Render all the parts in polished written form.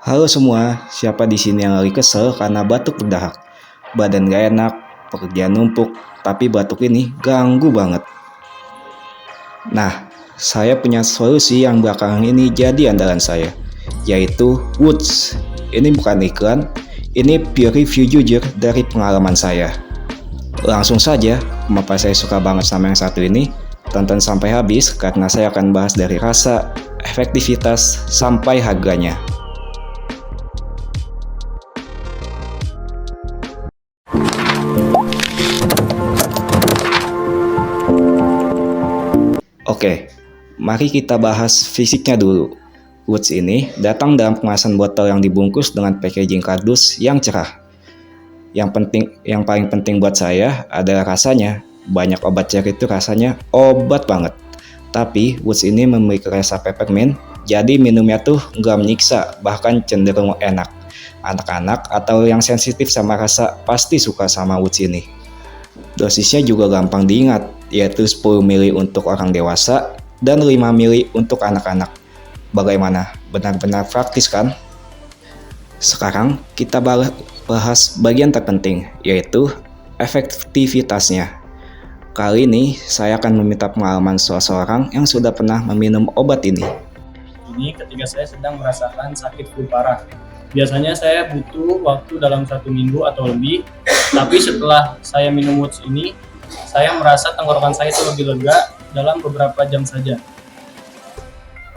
Halo semua, siapa di sini yang lagi kesel karena batuk berdahak? Badan gak enak, pekerjaan numpuk, tapi batuk ini ganggu banget. Nah, saya punya solusi yang belakangan ini jadi andalan saya, yaitu Woods. Ini bukan iklan, ini pure review jujur dari pengalaman saya. Langsung saja, kenapa saya suka banget sama yang satu ini? Tonton sampai habis karena saya akan bahas dari rasa, efektivitas, sampai harganya. Oke, mari kita bahas fisiknya dulu. Woods ini datang dalam kemasan botol yang dibungkus dengan packaging kardus yang cerah. Yang paling penting buat saya adalah rasanya. Banyak obat cair itu rasanya obat banget. Tapi Woods ini memiliki rasa peppermint, jadi minumnya tuh nggak menyiksa, bahkan cenderung enak. Anak-anak atau yang sensitif sama rasa pasti suka sama Woods ini. Dosisnya juga gampang diingat, yaitu 10 ml untuk orang dewasa dan 5 ml untuk anak-anak. Bagaimana? Benar-benar praktis kan? Sekarang kita bahas bagian terpenting, yaitu efektivitasnya. Kali ini saya akan meminta pengalaman seseorang yang sudah pernah meminum obat ini. Ini ketika saya sedang merasakan sakit flu parah. Biasanya saya butuh waktu dalam 1 minggu atau lebih, tapi setelah saya minum Woods ini, saya merasa tenggorokan saya itu lebih lega dalam beberapa jam saja.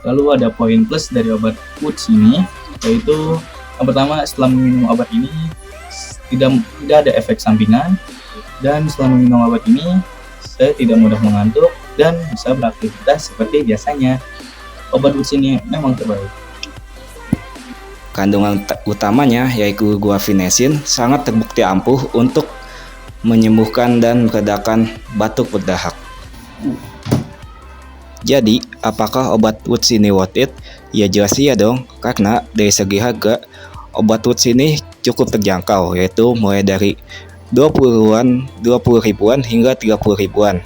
Lalu ada poin plus dari obat Woods ini, yaitu yang pertama, setelah meminum obat ini tidak ada efek sampingan, dan setelah meminum obat ini saya tidak mudah mengantuk dan bisa beraktivitas seperti biasanya. Obat Woods ini memang terbaik. Kandungan utamanya yaitu guaifenesin sangat terbukti ampuh untuk menyembuhkan dan meredakan batuk berdahak. Jadi, apakah obat Woods ini worth it? Ya jelas iya dong, karena dari segi harga, obat Woods ini cukup terjangkau, yaitu mulai dari 20 ribuan hingga 30 ribuan.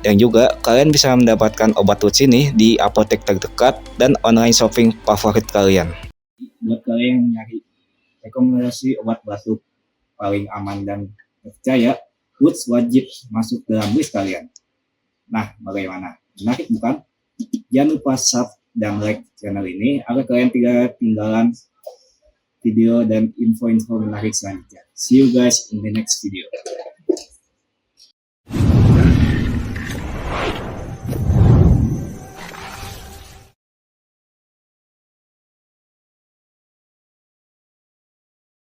Dan juga kalian bisa mendapatkan obat Woods ini di apotek terdekat dan online shopping favorit kalian. Buat kalian yang nyari rekomendasi obat batuk paling aman dan percaya, Woods wajib masuk dalam list kalian. Nah, bagaimana? Menarik bukan? Jangan lupa sub dan like channel ini agar kalian tidak ketinggalan video dan info-info menarik selanjutnya. See you guys in the next video.